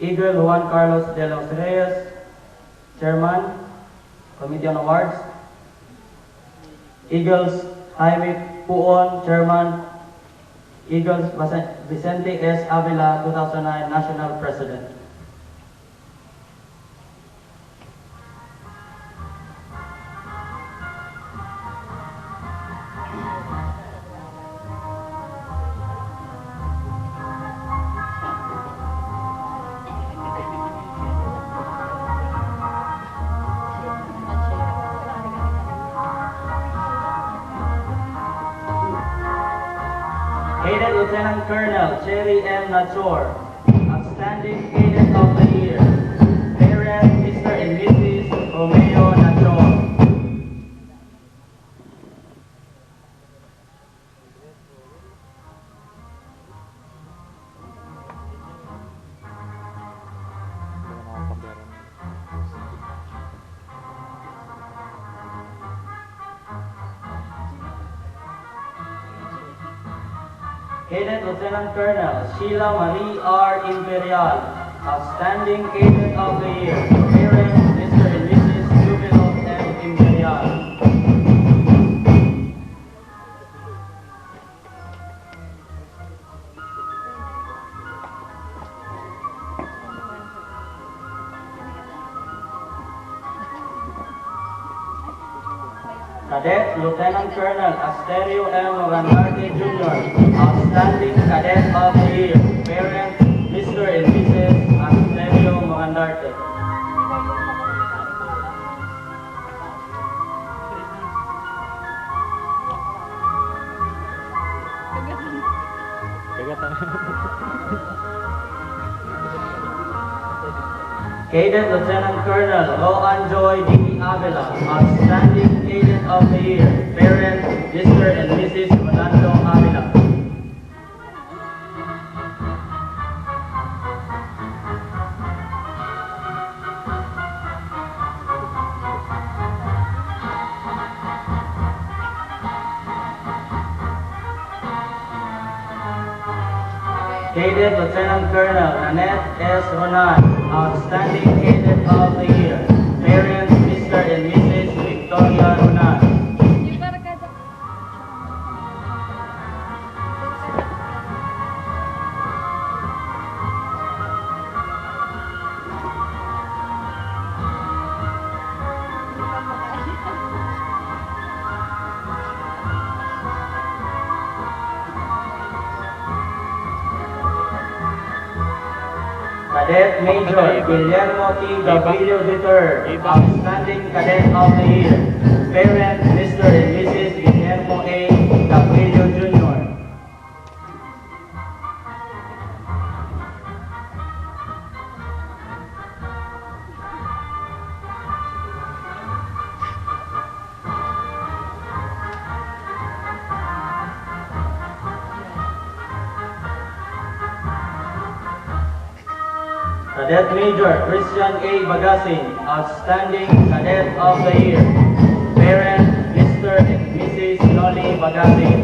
Eagle Juan Carlos de los Reyes, Chairman, Committee on Awards. Eagles Jaime Puon, Chairman. Eagles Vicente S. Avila, 2009 National President. Cadet Lieutenant Colonel Cherry M. Nachor, Outstanding Cadet of the Year. Parent, Mr. and Mrs. Romeo Nachor. Cadet Lieutenant Colonel Sheila Marie R. Imperial, Outstanding Cadet of the Year. Parents, Mr. and Mrs. Jubilo M. Imperial. Cadet Lieutenant Colonel Asterio M. Morandarte Jr., Outstanding Cadet of the Year. Parents, Mr. and Mrs. Asterio Morandarte. Cadet Lieutenant Colonel Roan Joy D. Avila, Outstanding Cadet of the Year. Parents, Mr. and Mrs. Rolando Avila. Cadet Lieutenant Colonel Nanette S. Ronan, Outstanding Cadet of the Year. Parents, Mr. and Mrs. Victoria Ronan. Cadet Major Guillermo T. Gabrielio III, Outstanding Cadet of the Year. Parents, Mr. and Mrs. Guillermo A. Gabrielio Jr. Cadet Major Christian A. Bagasin, Outstanding Cadet of the Year. Parents, Mr. and Mrs. Loli Bagasin.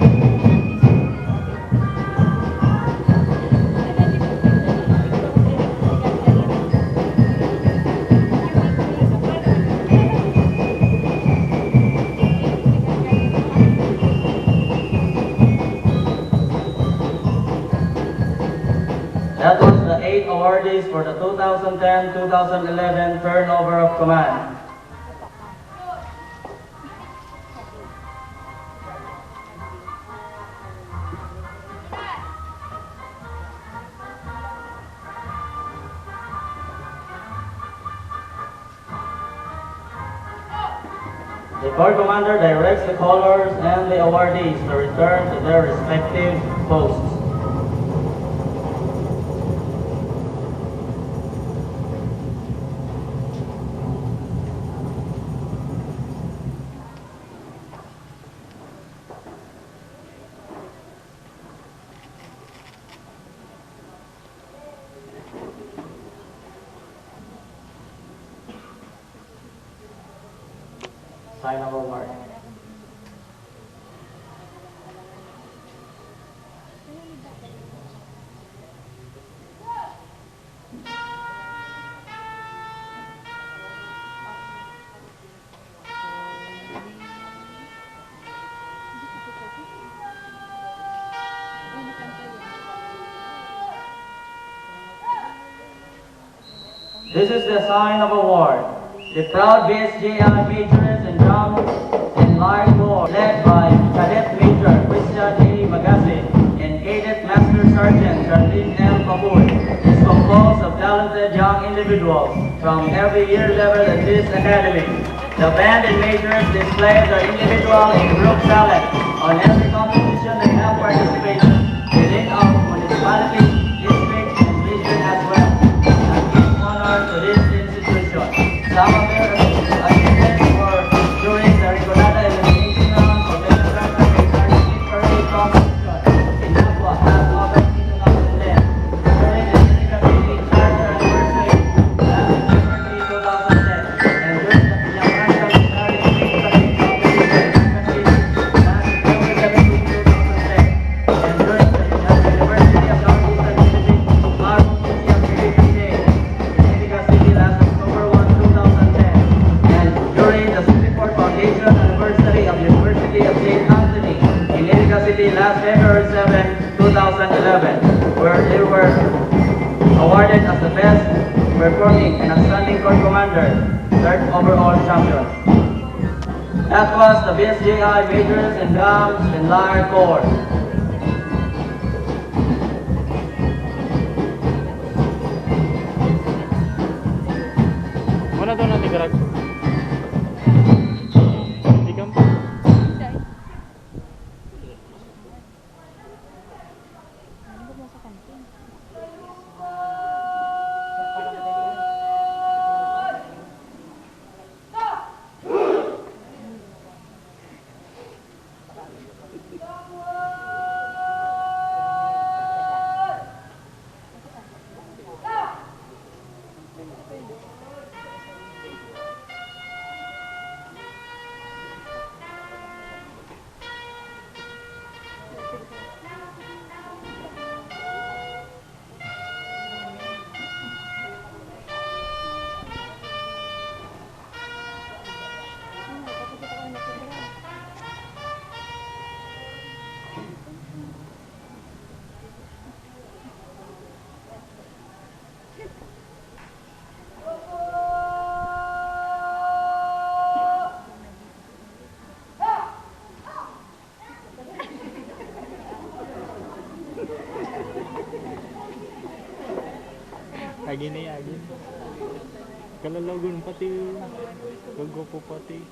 That was the 8 awardees for the 2010-2011 turnover of command. The Corps Commander directs the callers and the awardees to return to their respective posts. Signable mark. This is the sign of award. The proud BSJI Majors and Drums and Lyre Corps, led by Cadet Major Christian A. Magasin and Cadet Master Sergeant Charlene L. Papoy, is composed of talented young individuals from every year level at this academy. The band and majors display their individual and group talent on every competition they have participated within our municipality, district, and region as well, and give honor to this institution. Some of their achievements were during the Ricolata elimination round of the Street Parade competition in Aqua as August 2010, during the Seneca City Charter Anniversary last February 2010, and during the Villafranca Military Street Parade competition in Seneca City last February 17, 2010, and during the University of Northeastern Philippines Art Museum Heritage Day in Seneca City last October 1, 2010, and during the 64th Foundation Anniversary of University of St. Anthony in Seneca City last February 7, 2011, where they were awarded as the best performing and outstanding corps commander, third overall champion. That was the BSJI Majors and Drums and Lyre Corps. Mana doon nanti gerak? Di kampung. Lagi ni lagi. Kalau lagun pati, gogo pati.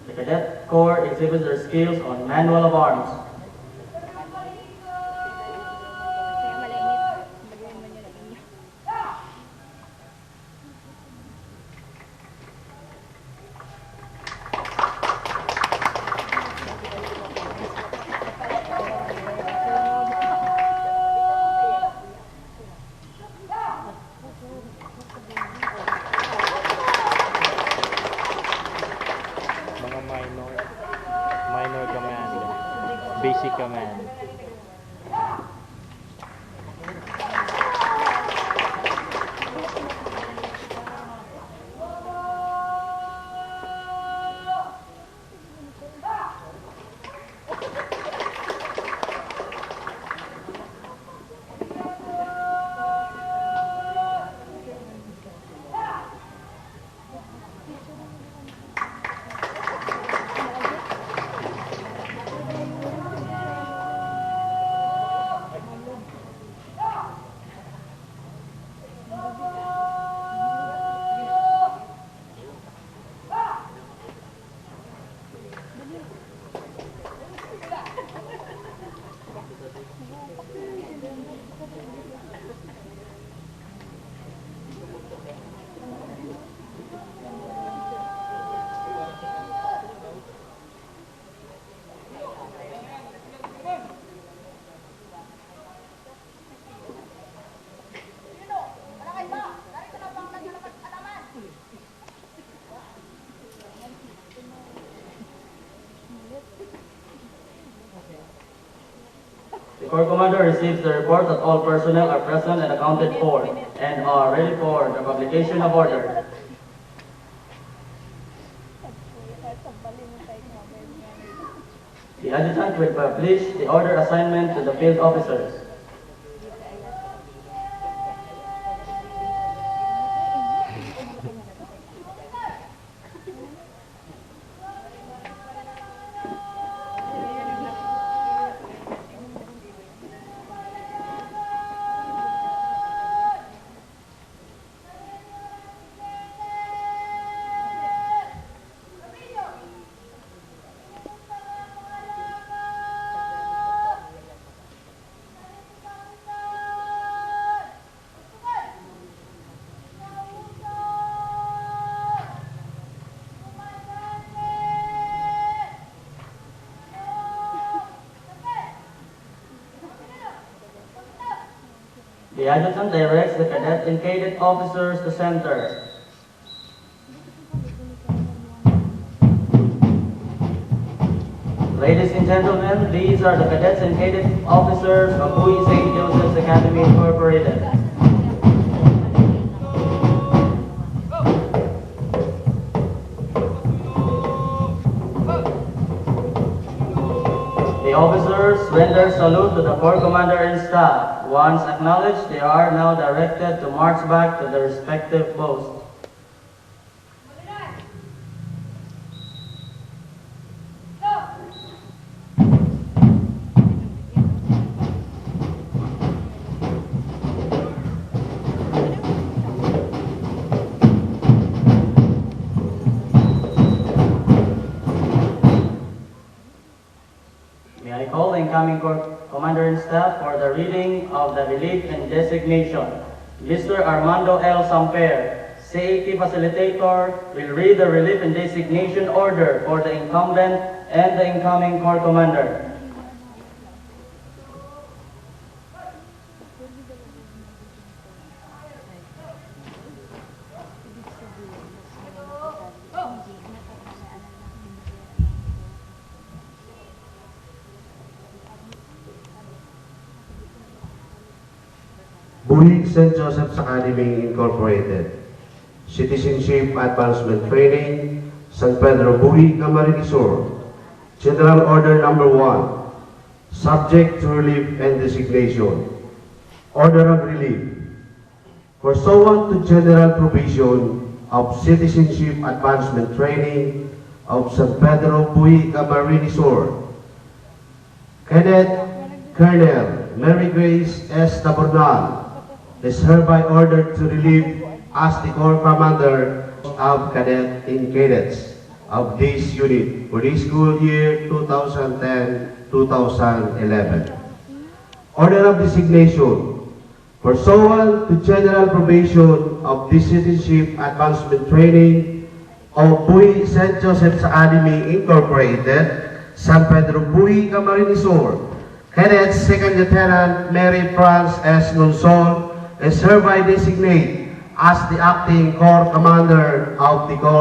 The Cadet Corps exhibits their skills on manual of arms. Mga minor command, basic command. The Corps Commander receives the report that all personnel are present and accounted for and are ready for the publication of order. The adjutant will publish the order assignment to the field officers. The adjutant directs the cadet and cadet officers to center. Ladies and gentlemen, these are the cadets and cadet officers of Bowie St. Joseph's Academy Incorporated. The officers render salute to the Corps Commander and staff. Once acknowledged, they are now directed to march back to their respective posts. May I call the incoming Corps Commander and staff for the reading of the relief and designation. Mr. Armando L. Samper, CAT Facilitator, will read the relief and designation order for the incumbent and the incoming Corps Commander. Bowie St. Joseph's Academy Incorporated, Citizenship Advancement Training, San Pedro Bowie, Camarines Sur. General Order Number 1, subject to relief and designation. Order of relief. Pursuant to general provision of Citizenship Advancement Training of San Pedro Bowie, Camarines Sur, Cadet Colonel Mary Grace S. Tabernal is hereby ordered to relieve as the Corps Commander of Cadet and Cadets of this unit for the school year 2010-2011. Order of designation. Pursuant to general provision of the Citizenship Advancement Training of Bowie St. Joseph's Academy Incorporated, San Pedro Bowie, Camarines Sur, Cadet Second Lieutenant Mary France S. Nonsol is hereby designated as the acting Corps Commander of the Corps